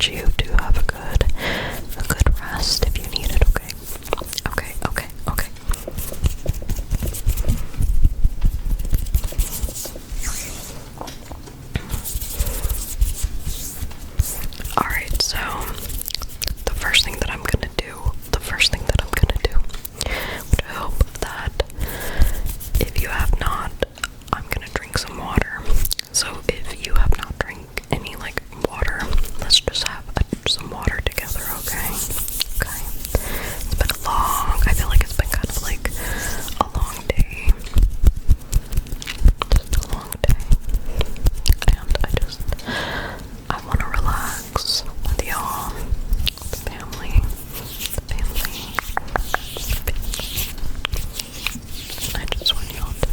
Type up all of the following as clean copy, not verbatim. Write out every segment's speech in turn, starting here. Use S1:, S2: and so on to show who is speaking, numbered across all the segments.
S1: want you to have a good rest if you need it, okay? Okay. Alright, so the first thing that I'm gonna do, with the hope that if you have not, I'm gonna drink some water. So if you have not drank any like water, let's just have some water together, okay? Okay. It's been I feel like it's been kind of like a long day. Just a long day. And I want to relax with y'all, the family. I just want y'all to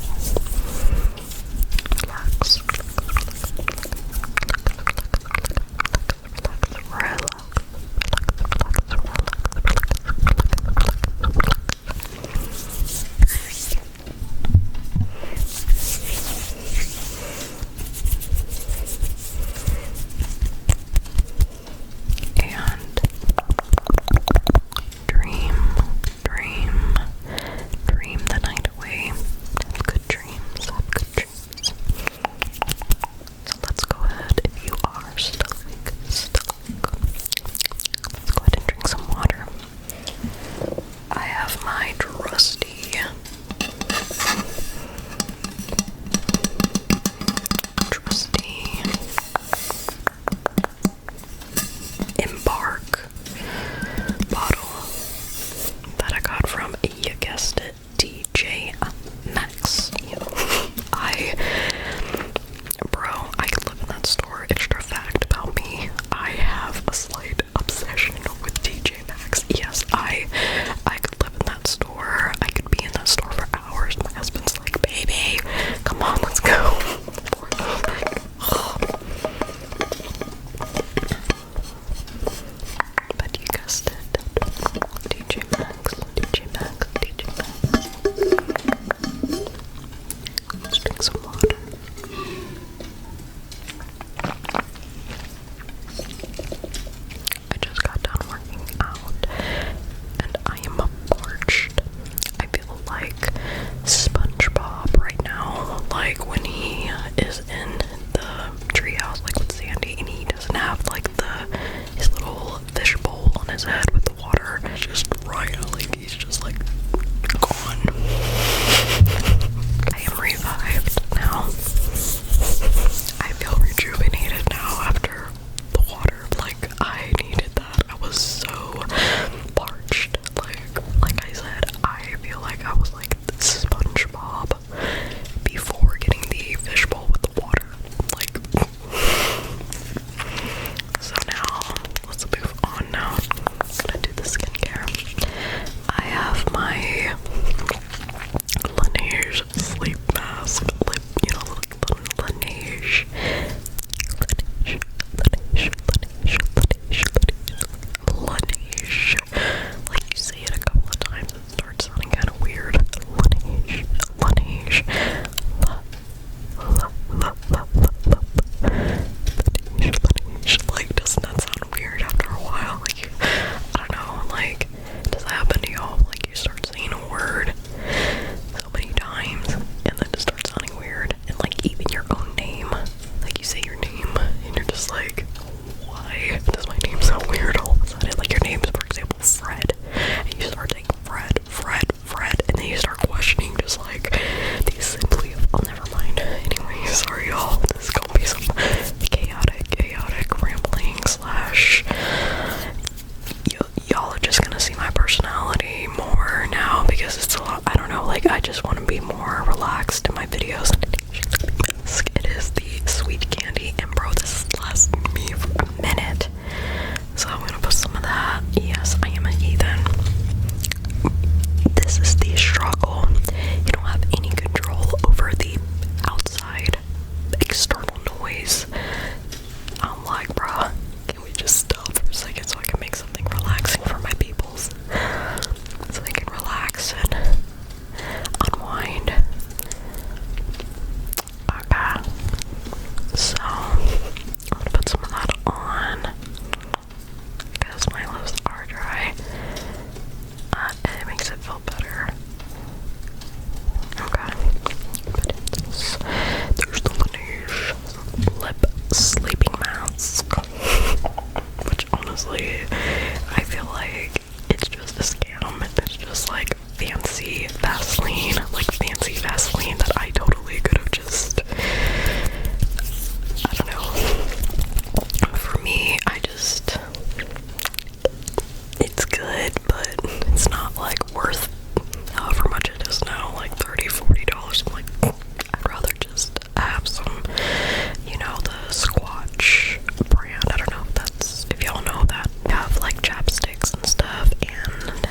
S1: relax. And dream the night away. Have good dreams. So let's go ahead, if you are still awake, let's go ahead and drink some water. I have my trusty Embark bottle that I got from, you guessed it, TJ Maxx. I could live in that store. Extra fact about me, I have a slight obsession with TJ Maxx. Yes, I could live in that store. I could be in that store for hours. My husband's like, baby, come on, let's go. But you guessed it. TJ Maxx. Let's drink some water. I just got done working out and I am parched. I feel like SpongeBob right now, like when he is in the treehouse, like with Sandy, and he doesn't have like his little fish bowl on his head with the water. It's just right out, like he's just like gone. I am revived now. I feel rejuvenated now after the water. Like I needed that. I was so parched. Like I said, I feel like I was like SpongeBob before getting the fishbowl with the water. Like, so now let's move on. Now I'm gonna do the skincare. I have my Laneige sleep mask, Laneige. Like you say it a couple of times, it starts sounding kind of weird. Laneige. Like, doesn't that sound weird after a while? Like, I don't know, like, does that happen to y'all? Like, you start saying a word so many times, and then it starts sounding weird, and like, even your own name, like, you say your name, and you're just like, why does my name sound weird all of a sudden? Like, your name is, for example, Fred, and you start saying Fred, and then you start questioning, just like, these simply, oh, never mind. Anyway, sorry y'all, this is gonna be some chaotic rambling slash, y'all are just gonna see my personality more now, because it's a lot, I don't know, like, I just want to be more relaxed in my videos. It is the sweet candy, and bro, this lasts me for a minute, so I'm gonna put some of that. Yes, I am a heathen. This is the struggle. You don't have any control over the outside external noise. I'm like, bruh, can we just stop for a second so I can make something relaxing for my peoples? So they can relax and unwind. honestly. I feel like it's just a scam. It's just like fancy Vaseline, that I totally could have just, I don't know. For me, it's good, but it's not like worth however much it is now, like $30-$40. I'm like, I'd rather just have some, the Squatch brand. I don't know if y'all know that. Have like chapsticks and stuff, and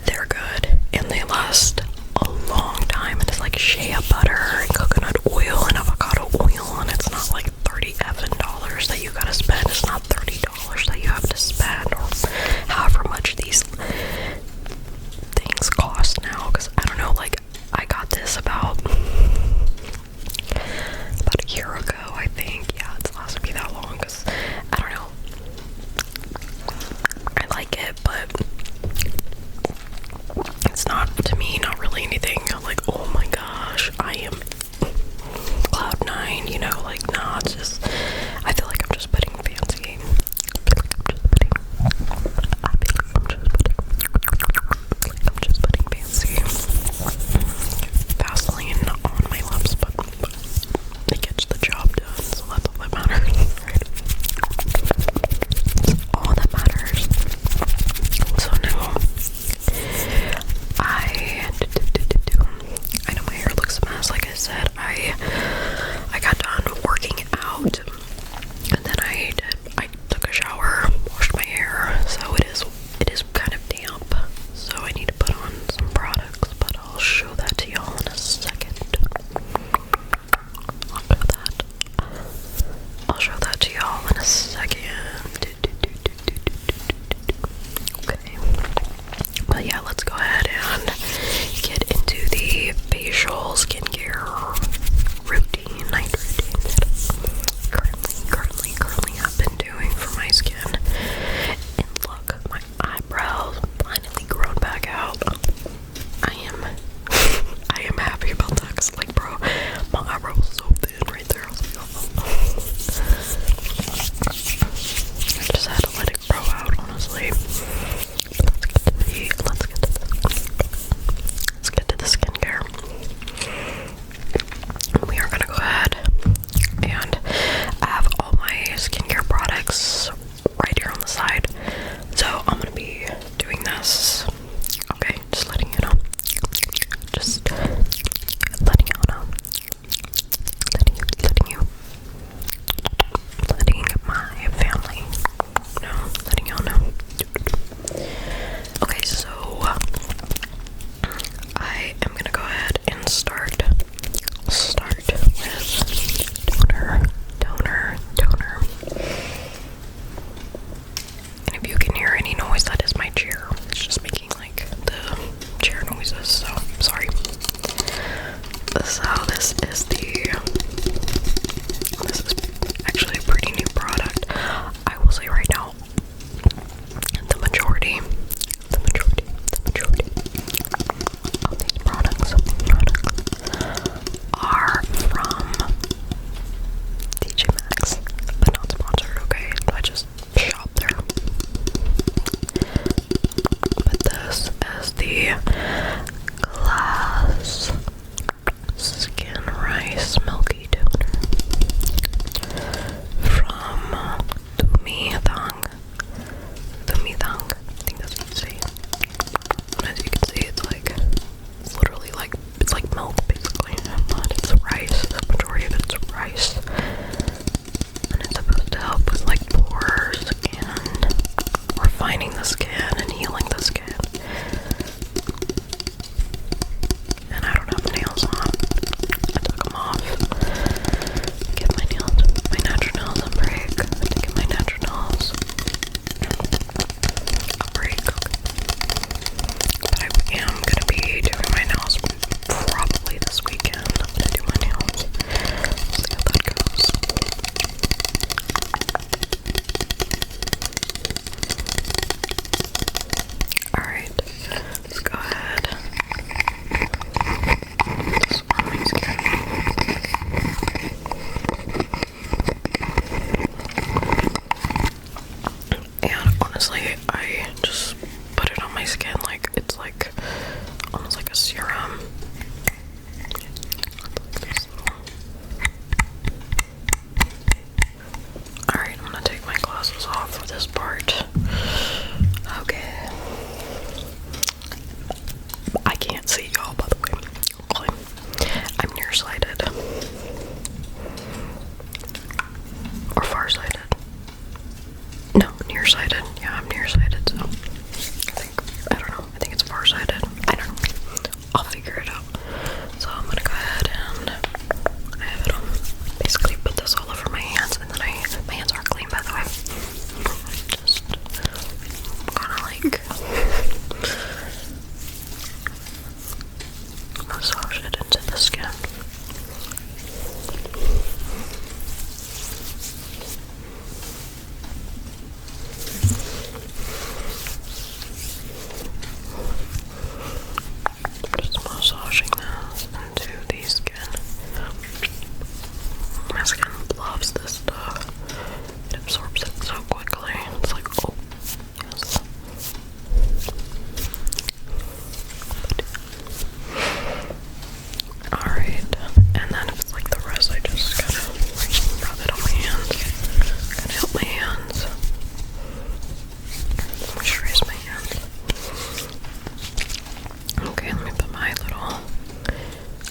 S1: they're good, and they last a long time, and it's like shea butter and coconut oil and avocado oil, and it's not like $30 that you gotta spend. It's not $30 that you have to spend, or however much these things cost now, because I don't know, like, I got this about a year ago, I think. Yeah, it's lasted me that long, because I don't know, I like it, but it's not, to me, not really anything like, oh my gosh, I am cloud 9, like, nah, it's just, I feel like I'm just putting fancy, I'm just putting fancy Vaseline on my lips, but it gets the job done, so that's all that matters, right? That's all that matters. So now, I know my hair looks a mess. Like I said, I got done working out, and then I took a shower, washed my hair, so it is kind of damp. So I need to put on some products, but I'll show that to y'all in a second. I'll show that to y'all in a second. Okay. But yeah, let's go ahead and get into the facial skincare routine, night routine that currently have been doing for my skin. And look, my eyebrows finally grown back out. I am happy about that, because like, bro, my eyebrow was so thin right there. I was like, oh. I just had to let it grow out, honestly. Let's get to the skincare. We are gonna go ahead, and I have all my skincare products right here on the side. So I'm gonna be doing this. Okay, just letting you know. Just letting you know. Letting my family know. Letting y'all know. Okay, so I am gonna go ahead and start with toner. And if you can hear any noise, that is my chair. It's just making like the chair noises, so I'm sorry. So this is actually a pretty new product. I will say right now, the majority of these products are from TJ Maxx, but not sponsored, okay? I just shop there. But this is the Glass Skin Rice Milky Toner from Thumithang. I think that's what you say. As you can see, it's literally like, it's like milk basically, but it's rice. The majority of it's rice. And it's supposed to help with like pores and refining the skin and healing the skin. And I don't have nails on. I took them off. Get my natural nails a break. To give my natural nails a break. But I am gonna be doing my nails probably this weekend. I'm gonna do my nails. We'll see how that goes. honestly, I just put it on my skin like it's like almost like a serum. Alright, I'm gonna take my glasses off for this part. Okay. I can't see y'all, by the way. Okay. I'm nearsighted. Or farsighted. No, nearsighted. Yeah, I'm nearsighted, so I don't know. I think it's farsighted. I don't know. I'll figure it out. So I'm gonna go ahead and I have it on. Basically put this all over my hands, and then my hands are clean, by the way. Just gonna like massage it into the skin. Just massaging this into the skin. My skin loves this stuff. It absorbs it so quickly. It's like, oh, yes. Alright, and then if it's like the rest, I just kind of rub it on my hands. Kind of help my hands. Moisturize my hands. Okay, let me put my little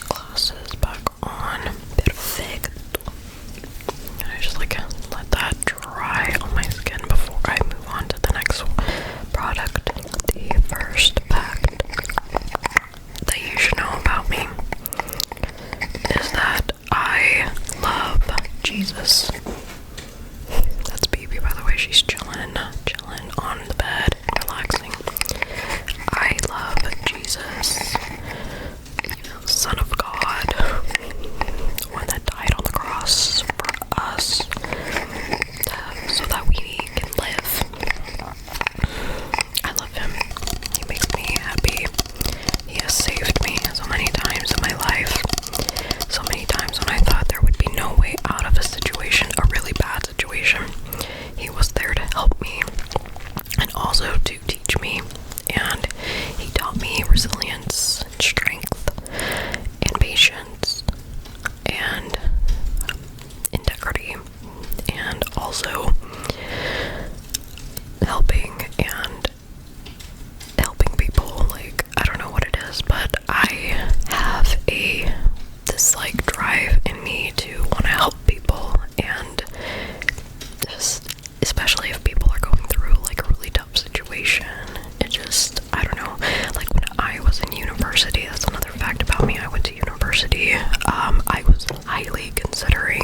S1: glasses back on. Perfect. And I just like let that dry on my skin before I move on to the next product. The first fact that you should know about me is that I love Jesus. That's Baby, by the way. She's chilling on the bed, relaxing. I love Jesus, Son of God, the one that died on the cross for us, so that we can live. I love him. He makes me happy. He has saved me so many times in my life. So many times when I thought there would be no way out of a situation, a really bad situation. He was there to help me and also to teach me. And he taught me resilience, and strength, and patience, and integrity, and also helping people. Like, I don't know what it is, but I have this like drive in me to want to help people, and just especially if people are going through like a really tough situation. It just, I don't know, like when I was in university, that's another fact about me. I went to university. I was highly considering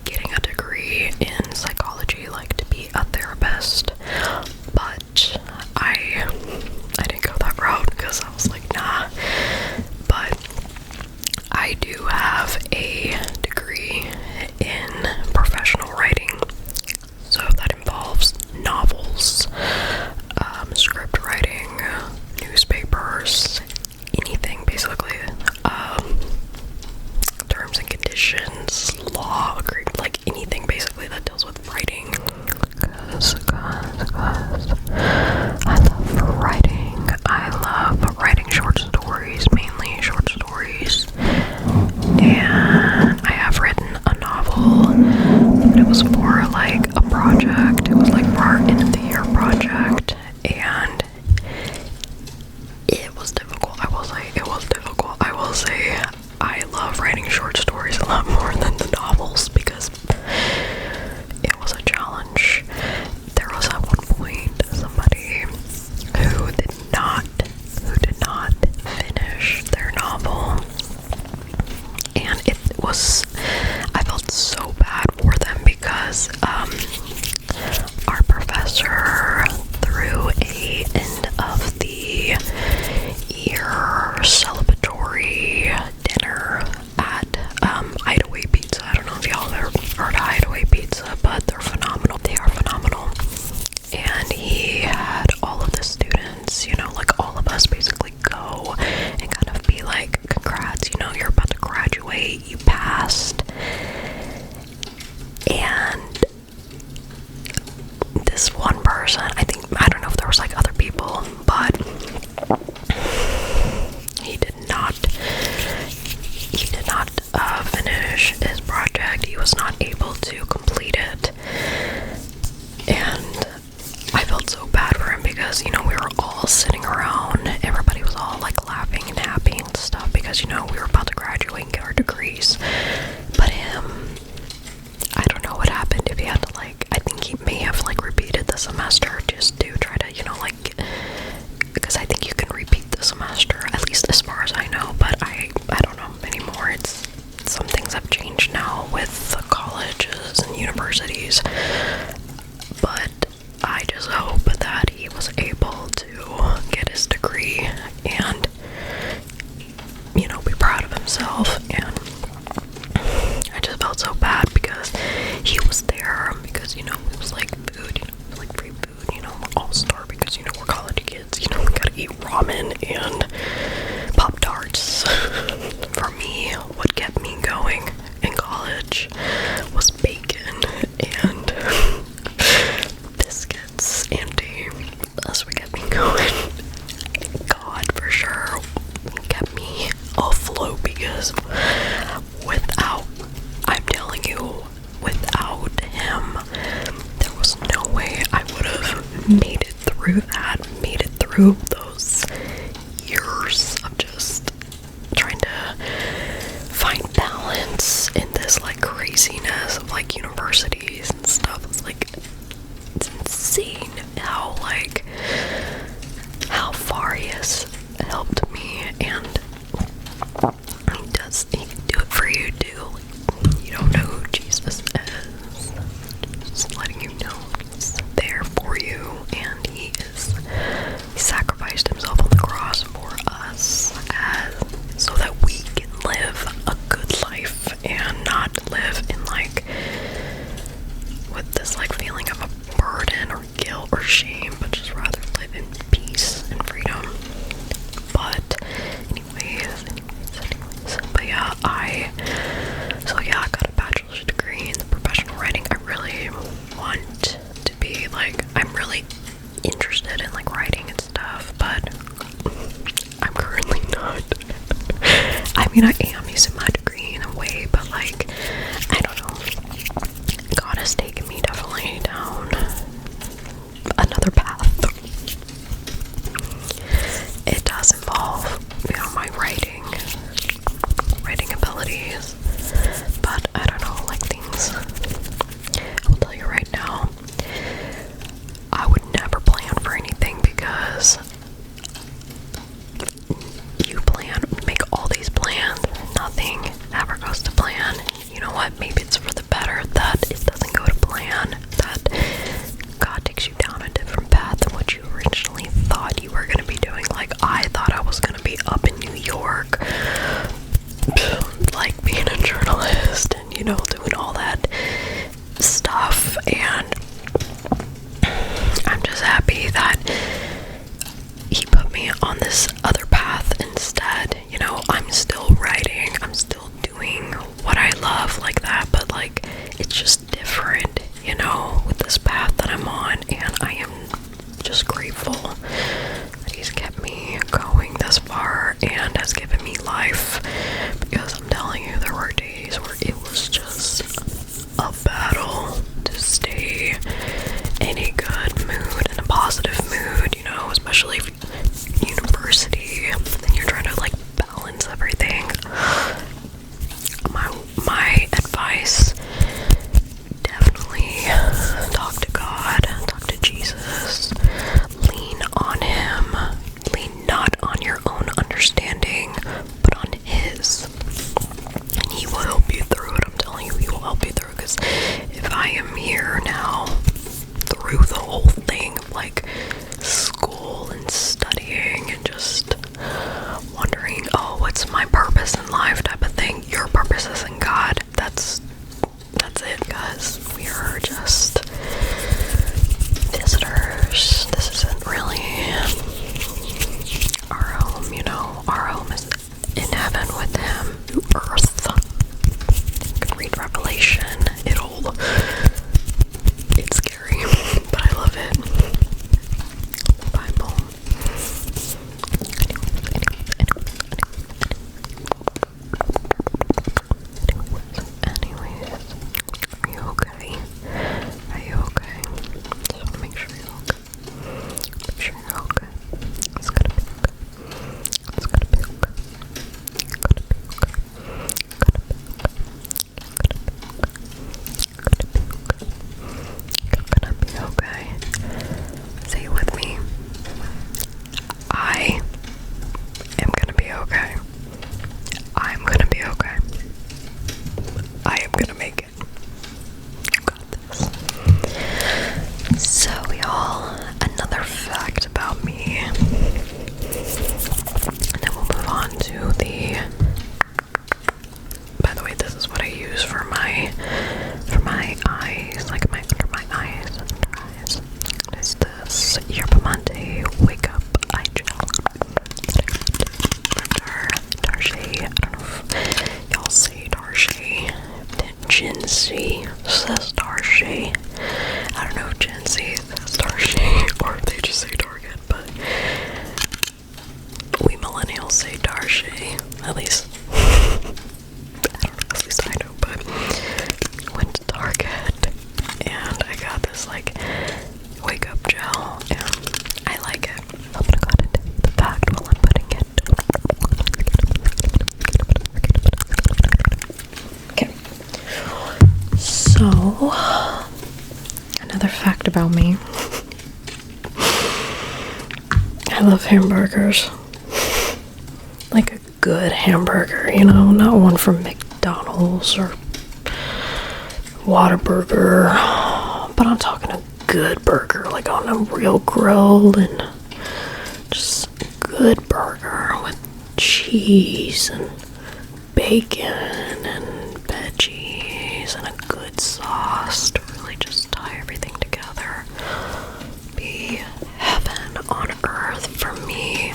S1: getting a degree in psychology, like to be a therapist, but I didn't go that route because I was like, nah. But I do have a degree in professional writing, so that involves novels, script writing, newspapers, anything basically, terms and conditions, law, like anything basically that deals with writing. Cause I love writing. I love writing short stories, mainly short stories. And I have written a novel, but it was for like a project. It was like for our end of the year project, and it was difficult. I will say it was difficult. I will say I love writing short stories a lot more than the novels because it was a challenge. There was at one point somebody who did not finish their novel, and I felt so bad for them because our professor threw a end of the year celebratory dinner at Hideaway Pizza. I don't know if y'all have ever heard of Hideaway Pizza, but they're phenomenal. They are phenomenal. And he had all of the students, like all of us basically go and kind of be like, congrats, you're about to graduate, you passed. And this one person, I think so bad for him because, you know, we were all sitting around, everybody was all like laughing and happy and stuff because, you know, we were about to graduate and get our degrees. But him, I don't know what happened, if he had to like, I think he may have like repeated the semester just to try to, you know, like, because I think you can repeat the semester, at least as far as I know, but I don't know anymore. It's, some things have changed now with the colleges and universities, but I just hope that he was able to get his degree and, you know, be proud of himself. And I just felt so bad because he was there, because, you know, it was like food, you know, it was like free food, you know, we're all starving because, you know, we're college kids, you know, we gotta eat ramen and Pop-Tarts. For me, what kept me going in college was bacon and biscuits and tea. That's what kept me going. God, for sure, kept me afloat because without, I'm telling you, without him, there was no way I would have made it through that, made it through those years of just trying to find balance in this like craziness of like universities and stuff. It's like, it's insane how like, how far he has helped me, and he can do it for you too. Like, you don't know who Jesus is, just letting you know he's there for you, and he sacrificed himself on the cross for us, so that we can live a good life and not live in like with this like feeling of a burden or guilt or shame, but just rather live in peace and freedom. But anyways, but yeah, I got a bachelor's degree in professional writing. I really want to be like, I'm really interested in like writing and stuff, but I'm currently not. I mean, I am using my degree in a way, but like, I don't know, God has taken me definitely down another path. It does involve, you know, my writing abilities, but I don't know, like things, I will tell you right now, I would never plan for anything because you make all these plans, nothing ever goes to plan. You know what, maybe it's for the better that it doesn't go to plan, that God takes you down a different path than what you originally thought you were going to be doing. Like, I thought I was going to be up in New York, like being a journalist and, you know, doing all that stuff, and I'm just happy that he put me on this other path instead. You know, I'm still writing, I'm still doing what I love like that, but like, it's just different, you know, with this path that I'm on, and I am just grateful that he's kept me going this far and has given me life, because I'm telling you, there were days where it was just a battle to stay in a good mood and a positive mood, you know, especially if university and you're trying to like balance everything. My advice, definitely talk to God, talk to Jesus, lean on him, lean not on your own understanding, but on his, and he will help you through it. I'm telling you, he will help you through, because if I am here now through the whole thing of like school and studying and just wondering, oh, what's my purpose in life type of thing, your purpose is in God. That's it, guys. We are just visitors. This isn't really our home, you know. Our home is in heaven with him, new earth. You can read Revelation. It's scary, but I love it. The Bible. this Yerba Mate Wake Up Eye Gel. Darshey. I don't know if y'all say Darshey. Gen Z says Darshey. I don't know if Gen Z says Darshey or if they just say Target, but we millennials say Darshey. At least I know, but went to Target and I got this like wake up gel and I like it. I'm gonna go ahead and tell you the fact while I'm putting it. Okay. So another fact about me. I love hamburgers. Like a good hamburger, you know, not one from McDonald's or Whataburger, but I'm talking a good burger, like on a real grill, and just a good burger with cheese and bacon and veggies and a good sauce to really just tie everything together. Be heaven on earth for me.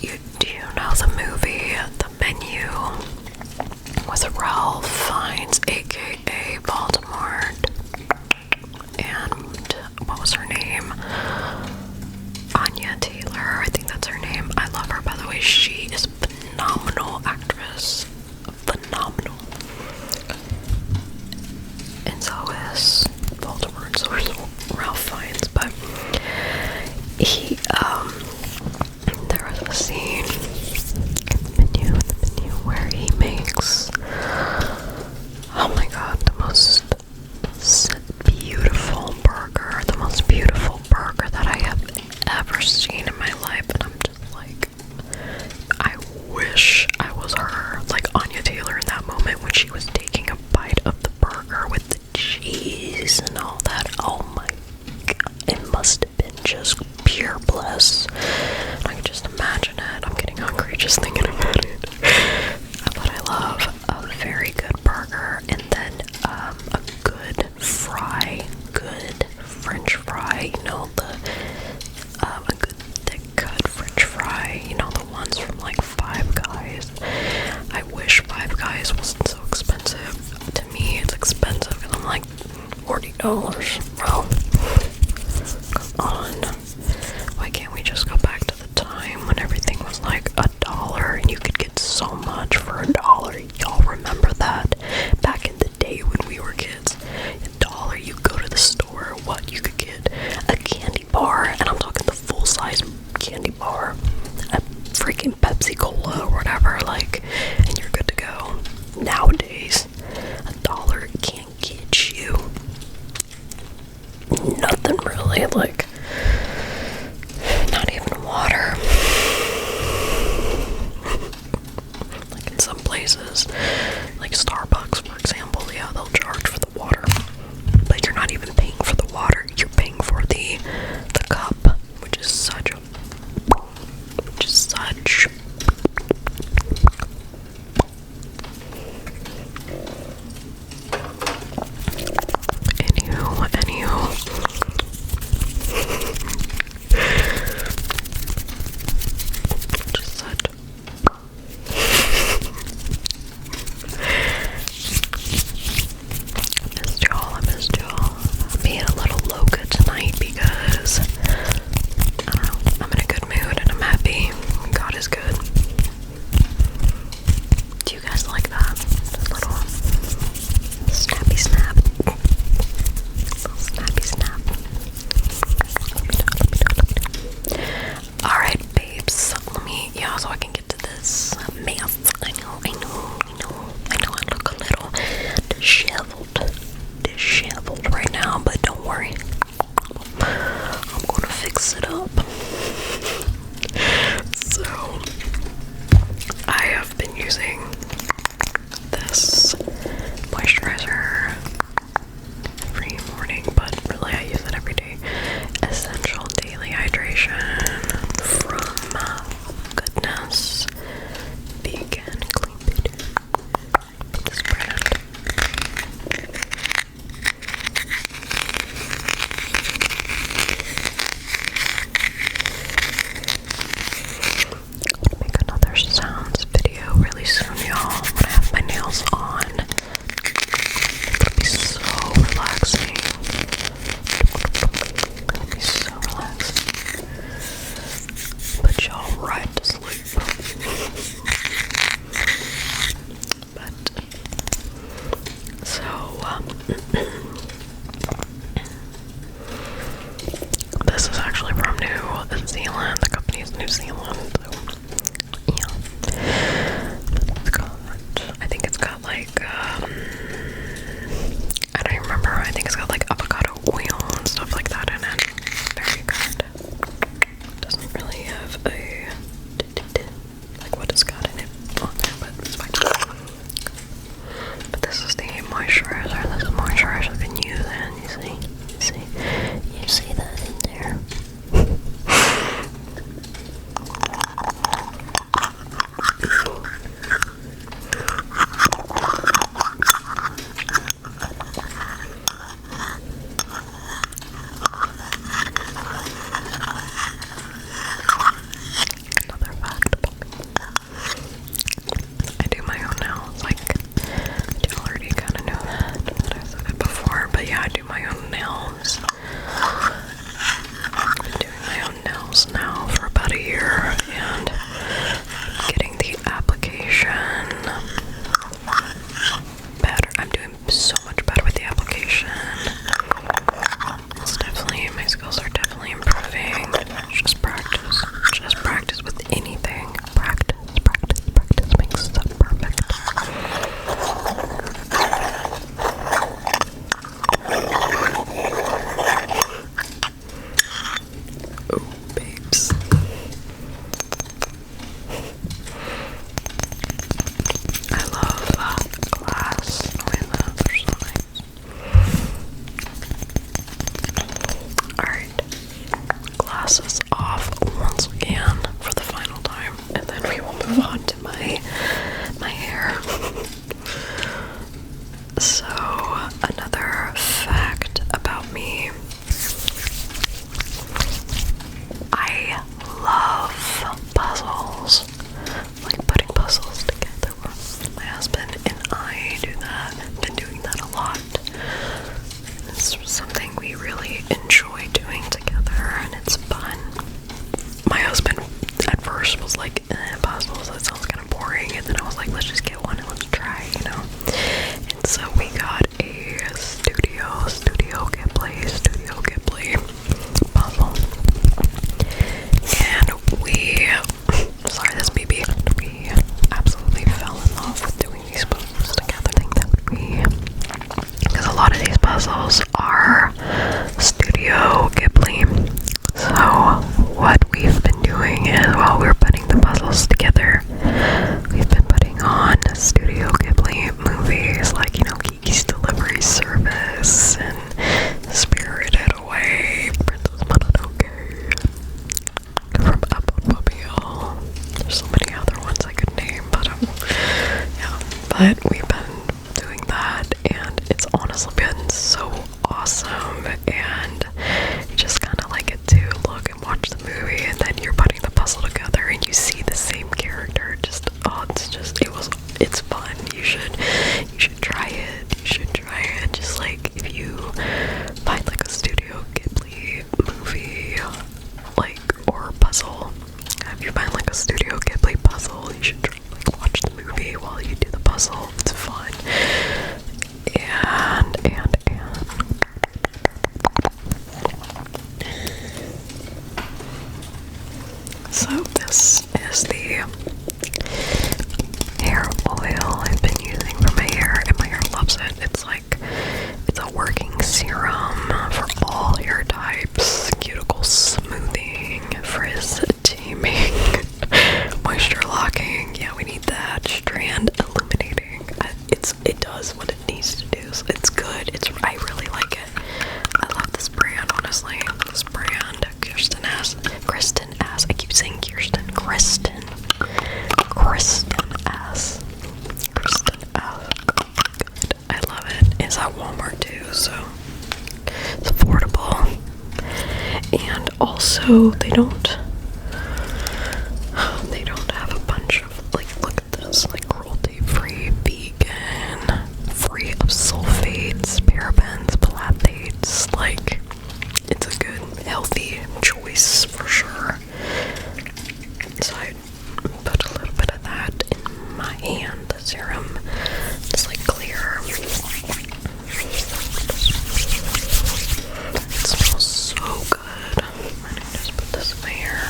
S1: Do you know the movie The Menu with Ralph Fiennes, aka Baltimore, and what was her name? Anya Taylor, I think that's her name. I love her, by the way. She is a phenomenal actress. Phenomenal. And so is Baltimore, and so is Ralph Fiennes, but he, there was a scene in the menu where he makes, oh my god, the most beautiful burger, the most beautiful burger that I have ever seen in my life, and I'm just like, I wish I was her, like Anya Taylor in that moment when she was taking a bite of the burger with the cheese and all that. Oh my god, it must have been just pure bliss. I can just imagine it. I'm getting hungry just thinking about it. But I love a very good burger, and then a good fry, good French fry, you know, a good thick cut French fry, you know, the ones from like Five Guys. I wish Five Guys wasn't so expensive. To me, it's expensive because I'm like, $40. Well, come on. Why can't we just go back to the time when everything was like $1 and you could get so much for $1? Y'all remember that? Back in the day when we were kids, $1, you go to the store, what? You could get a candy bar, and I'm talking the full-size candy bar, a freaking Pepsi Cola or whatever, like, and you're good to go. Nowadays, $1 can't get you nothing really, like, not even water. Like in some places, like Starbucks, for example, yeah, they'll charge for the water, but you're not even paying for the water, you're paying for the cup, which is such anywho, just such I missed y'all. I'm being a little loca tonight because, I don't know, I'm in a good mood and I'm happy. God is good. Do you guys like that? Just a little snappy snap. Little snappy snap. Alright, babes. Yeah, so I can get to this mess. I know, I look a little disheveled right now, but don't worry. I'm gonna fix it up. So, I have been using this moisturizer every morning, but really I use it every day. Essential Daily Hydration from Goodness Vegan Clean Beauty. This brand. New Zealand, so yeah. I think it's got like, I don't even remember, I think it's got like avocado oil and stuff like that in it. Very good. Doesn't really have a, like what it's got in it on there, but it's fine. But this is the moisturizer. This is moisturizer I've been using, you see that in there. Another fact about me. I do my own nails, like, you already kind of know that I said it before, but yeah, I do my own nails. I've been doing my own nails now for about a year, and getting the application better. I'm doing so much better with the application. It's definitely, my skills are definitely improving. Just practice with anything. Practice makes stuff perfect. Oh, babes. I love glass. Oh, and they're so nice. Alright. Glasses off once again for the final time, and then we will move on to my hair. So, another fact about me. I love puzzles. Like putting puzzles together. My husband and I do that. Been doing that a lot. It's something we really enjoy doing together, and it's fun. My husband at first was like, puzzles, that sounds kind of boring, and then I was like, let's just get one and let's try, you know. And so we got a Studio Ghibli puzzle, and sorry, this BB, we absolutely fell in love with doing these puzzles together. I think that because a lot of these puzzles are Studio Ghibli. So what we've been doing is, while we're putting the puzzles together, we've been putting on Studio Ghibli movies like, you know, Kiki's Delivery Service and Spirited Away, Princess Mononoke, from Applepopio. There's so many other ones I could name, but yeah. But we've been doing that, and it's honestly been so awesome, and you just kind of like it to look and watch the movie, and then you're putting the puzzle together and you see the same character. It's fun. You should try it. Just like, if you find like a Studio Ghibli movie, like, or puzzle, if you find like a Studio Ghibli puzzle, you should try, like, watch the movie while you do the puzzle. It's fun. And so this is the hair oil I've been using for my hair, and my hair loves it. It's a working serum for all hair types, cuticle smoothing, frizz taming, moisture locking. Yeah, we need that. Strand illuminating. It does what it needs to do. So it's good. I really like it. I love this brand, honestly. This brand, Kristen S. I keep saying Kristen S. I love it. It's at Walmart too, so it's affordable. And also, they don't have a bunch of, like, look at this, like, cruelty-free, vegan, free of sulfates, parabens, phthalates. Like, it's a good, healthy choice for sure. So I put a little bit of that in my hand. The serum is like clear. It smells so good. I'm gonna just put this in my hair.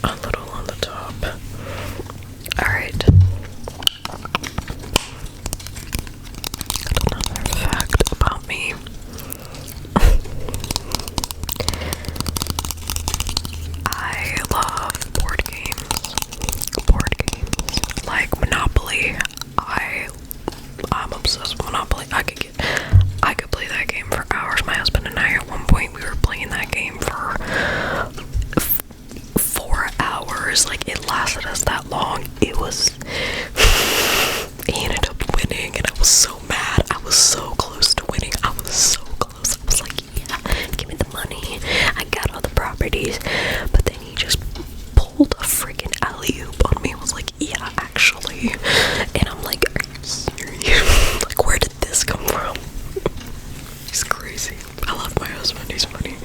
S1: a little on the top. Alright. Another fact about me. I love board games. Board games. Like Monopoly. I'm obsessed with Monopoly. I could play that game for hours. My husband and I, at one point, we were playing that game for 4 hours. Like, it lasted us that long. He ended up winning, and I was so mad. I was so close to winning. I was so close. I was like, yeah, give me the money. I got all the properties. But then he just pulled a freaking alley-oop on me. I was like, yeah, actually. And I'm like, are you serious? Like, where did this come from? He's crazy. I love my husband. He's funny.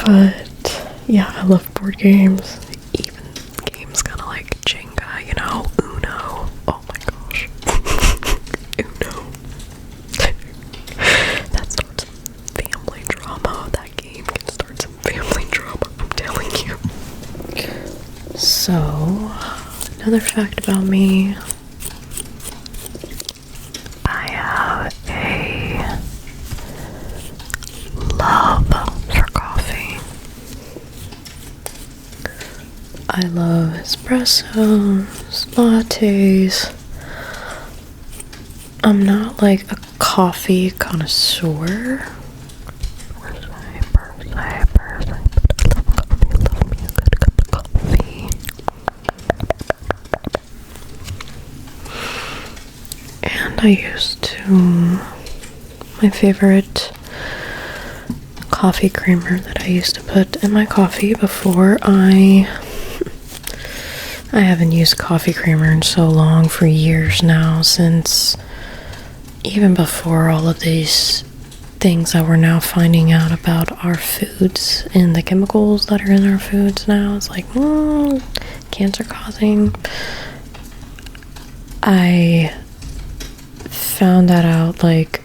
S1: But yeah, I love board games. Even games kind of like Jenga, you know, Uno. Oh my gosh. Uno. That starts family drama. That game can start some family drama, I'm telling you. So, another fact about me. I have a love for coffee. I love espressos, lattes. I'm not like a coffee connoisseur. Love me a good cup of coffee. And I used to, my favorite coffee creamer that I used to put in my coffee before I haven't used coffee creamer in so long, for years now, since even before all of these things that we're now finding out about our foods and the chemicals that are in our foods now. It's like, cancer causing. I found that out, like,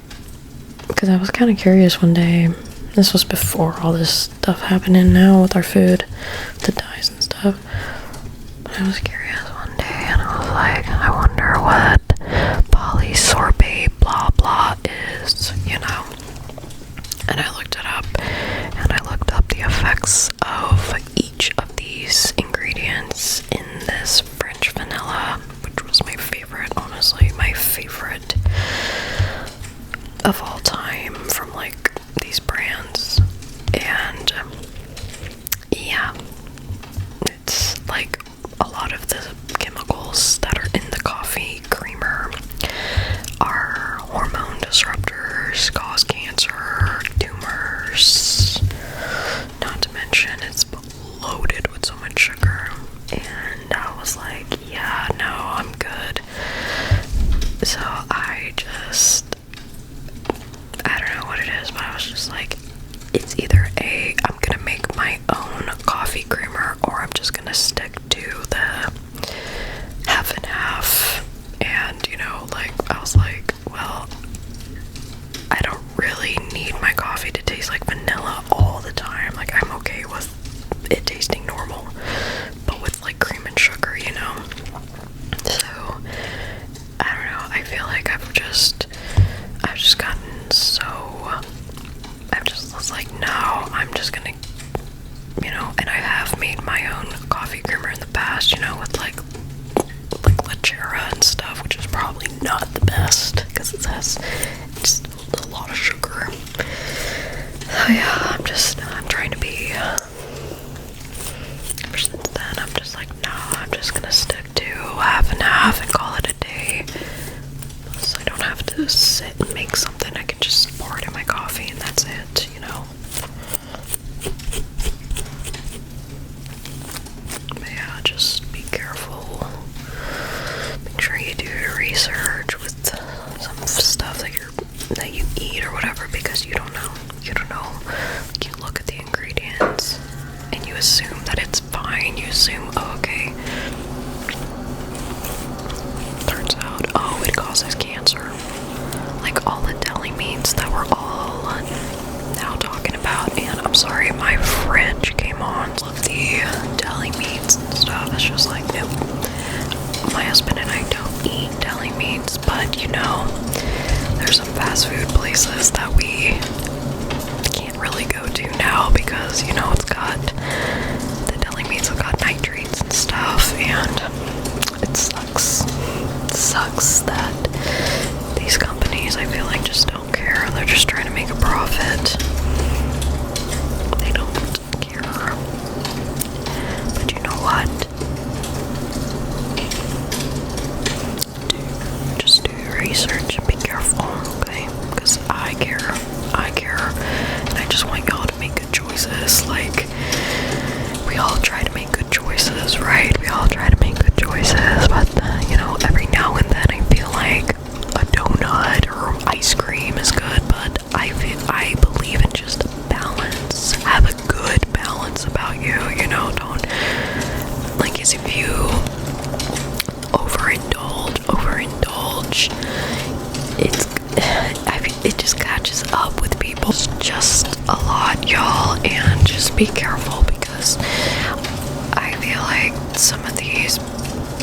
S1: because I was kind of curious one day. This was before all this stuff happening now with our food, the dyes and stuff. But I was curious one day, and I was like, I wonder what polysorbate blah blah is, you know? And I looked it up, and I looked up the effects of each of these ingredients in this French vanilla, which was my favorite, honestly, my favorite of all time from like these brands. And yeah, it's like a lot of the chemicals that are in the coffee creamer are hormone disruptors, cause cancer, tumors, not to mention it's loaded with so much sugar. And I was like, yeah, no, I'm good. So I don't know what it is, but I was just like, it's either I'm gonna make my own coffee creamer, or I'm just gonna stick to the half and half. And, you know, like, I was like, well, I don't really need my coffee to taste like vanilla all the time. Like, I'm okay with it tasting normal, but with like cream and sugar, you know? So, I don't know, I feel like I've just gotten so, I just was like, no, I'm just gonna, you know, and I have made my own coffee creamer in the past, you know, with like Lechera and stuff, which is probably not the best, because it has just a lot of sugar. So yeah, I'm trying to be, ever since then, I'm just like, no, I'm just gonna stick to half and half and call it a day. So I don't have to sit and make something. I can just pour it in my coffee and that's it, you know? But yeah, just be careful. Make sure you do your research with some stuff that you eat or whatever, because you don't know. You don't know. Like, you look at the ingredients and you assume that it's fine. You assume, oh, okay. Turns out, oh, it causes cancer. Like all the deli meats that some fast food places that we can't really go to now because, you know, the deli meats have got nitrates and stuff, and it sucks. It sucks that these companies, I feel like, just don't care. They're just trying to make a profit. They don't care. But you know what? Just do your research and be careful, okay? Because I care. And I just want y'all to make good choices. Like, we all try to make good choices, right? We all try to make good choices, but, you know, every now and then I feel like a donut or ice cream is good, but I believe in just balance. Have a good balance about you, you know? Don't, like, as if you overindulge, it just catches up with people. It's just a lot, y'all, and just be careful, because I feel like some of these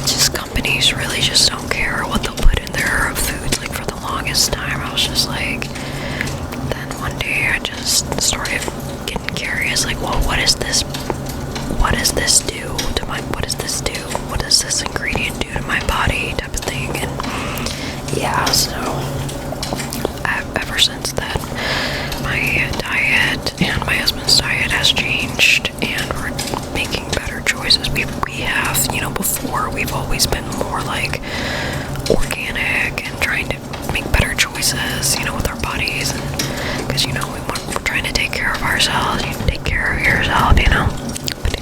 S1: just companies really just don't care what they'll put in their foods. Like, for the longest time, I was just like, then one day I just started getting curious, like, well, what does this do to my, what does this ingredient do to my body, type of thing. And yeah, so ever since then, my diet and my husband's diet has changed, and we're making better choices. We have, you know, before we've always been more like organic and trying to make better choices, you know, with our bodies, and because, you know, we're trying to take care of ourselves. You take care of yourself, you know. But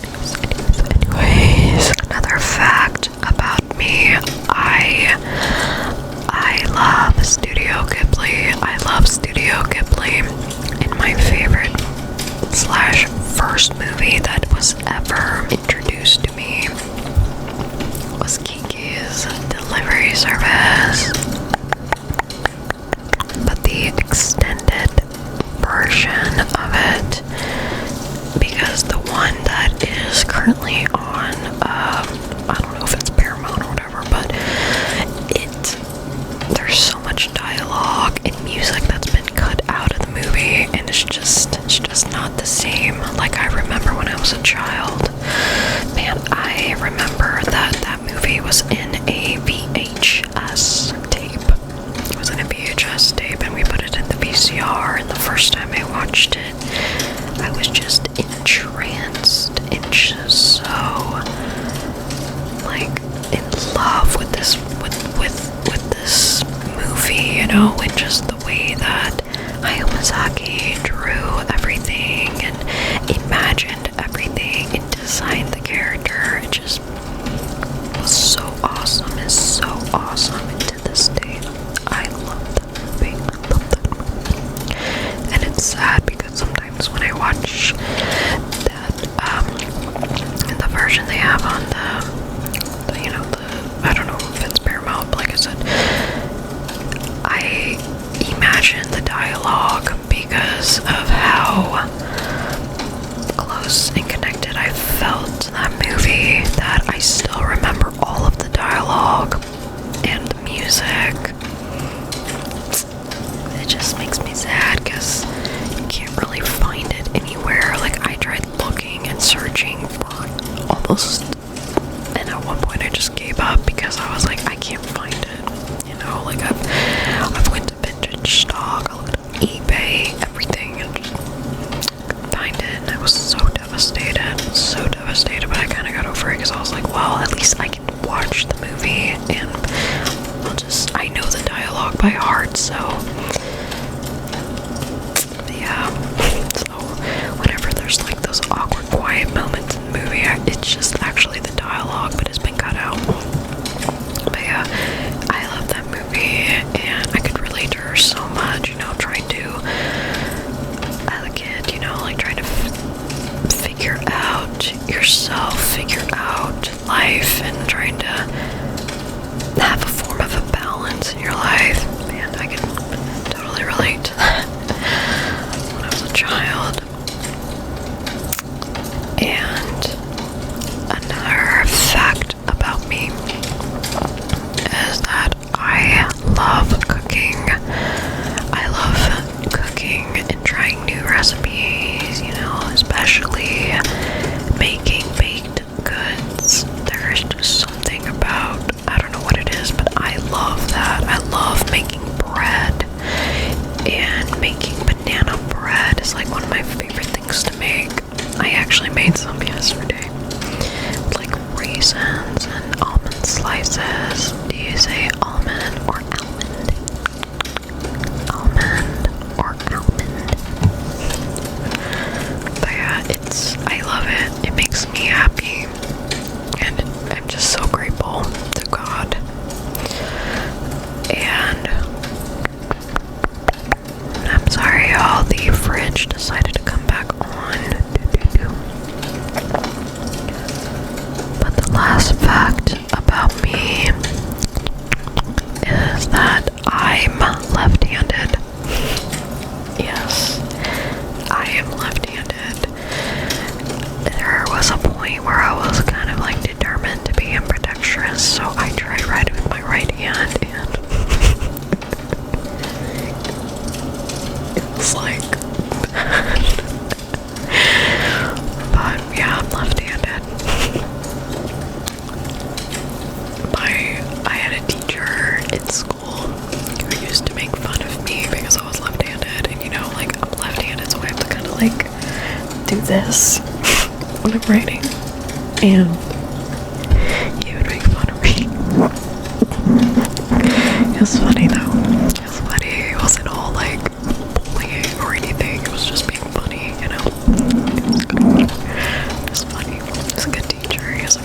S1: anyways, another fact about me, I love Studio Ghibli. I love Studio Ghibli, and my favorite / first movie that was ever introduced to me was Kiki's Delivery Service, but the extended version of it, because the one that is currently on, I don't know if it's Paramount or whatever, but there's so much dialogue and music that's been cut out of the movie, and it's just not the same like I remember when I was a child. Man, I remember that movie was in a VHS tape. It was in a VHS tape, and we put it in the VCR, and the first time I watched it, I was just entranced and just so, like, in love with this this movie, you know, and just the way that Hayao Miyazaki drew everything and imagined everything and designed the character. It just was so awesome. It's so awesome, and to this day, I love that movie. And it's sad because sometimes when I watch that, the version they have on the you know, I don't know if it's Paramount, but like I said, I imagine the dialogue because of how close and connected I felt to that movie, that I still remember all of the dialogue and the music. It just makes me sad because you can't really find it anywhere. Like, I tried looking and searching for almost, and at one point I just gave up because I was like, I can't find it. You know, like, I've went to vintage stock, I looked at eBay, everything, and just couldn't find it. And I was so devastated, but I kind of got over it because I was like, well, at least I can watch the movie, and I know the dialogue by heart, so yeah. So whenever there's like those awkward, quiet moments in the movie, it's just actually the dialogue, but it's been cut out. But yeah, I love that movie, and I could relate to her so much, you know, trying to, as a kid, you know, like trying to figure out yourself, figure out life, and trying to have a form of a balance in your life. Man, I can totally relate to that when I was a child. And another And making banana bread is like one of my favorite things to make. I actually made some yesterday. Like raisins and almond slices. Do you say almond or almond? Almond or almond? But yeah, I love it. It makes me happy. And I'm just so grateful to God. And I'm sorry, y'all, the fridge decided to come back on. But the last fact about me is that I'm left-handed. Yes, I am left-handed. There was a point where I was kind of like determined to be ambidextrous, so I tried writing with my right hand, and it was like but yeah, I'm left-handed. I had a teacher in school who used to make fun of me because I was left-handed, and you know, like, I'm left-handed, so I have to kind of like do this when I'm writing, and he would make fun of me. It was funny though. It was funny. It wasn't all like bullying or anything. It was just being funny, you know. It was funny. He was a good teacher. He was a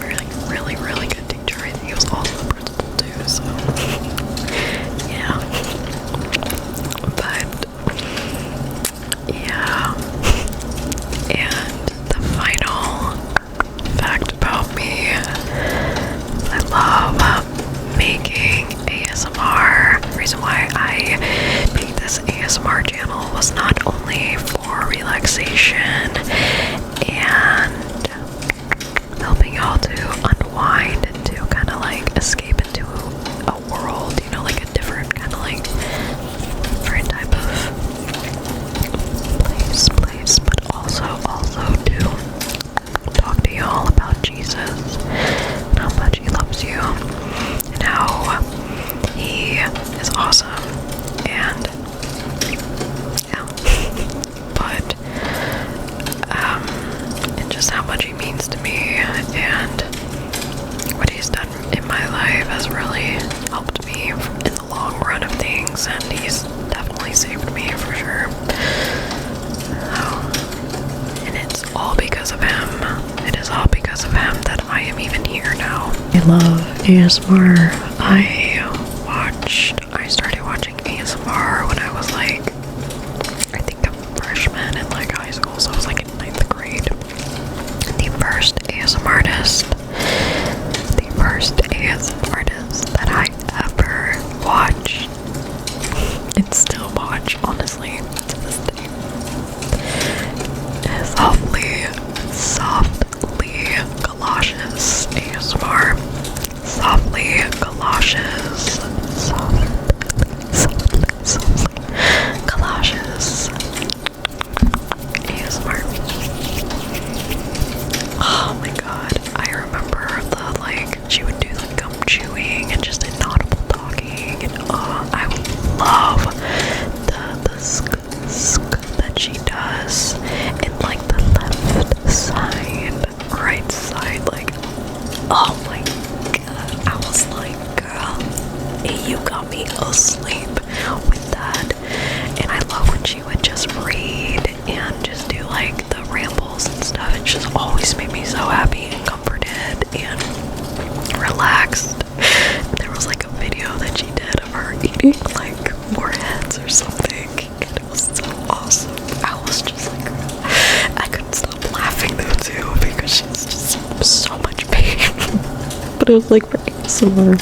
S1: really, really good teacher. I think he was also the principal too, so yeah. But yeah. And the final fact about me, I love making ASMR. The reason why I made this ASMR channel was not only for relaxation and helping y'all to unwind and to kind of like escape into a world, you know, like a different kind of like different type of place, but also to talk to y'all about Jesus and how much he loves you and how he is awesome, and yeah, but and just how much he means to me, and what he's done in my life has really helped me in the long run of things, and he's definitely saved me for sure. And it's all because of him. It is all because of him that I am even here now. I love ASMR. I started watching ASMR when I was like, I think a freshman in like high school, so I was like in 9th grade. The first ASMR artist that I ever watched and still watch, honestly, to this day, is Softly Galoshes ASMR. Softly Galoshes. Softly Galoshes ASMR. Oh my god, I remember she would do the gum chewing and just inaudible talking, and I love the sk that she does in like the left side, right side, like, oh my god, I was like, girl, you got me asleep with that. And I love when she would just read and just do like the rambles and stuff. It just always made me so happy and comforted and relaxed. And there was like a video that she did of her eating like warheads or something, and it was so awesome. I was just like, I couldn't stop laughing though too, because she's just so much pain. But it was like for ASMR.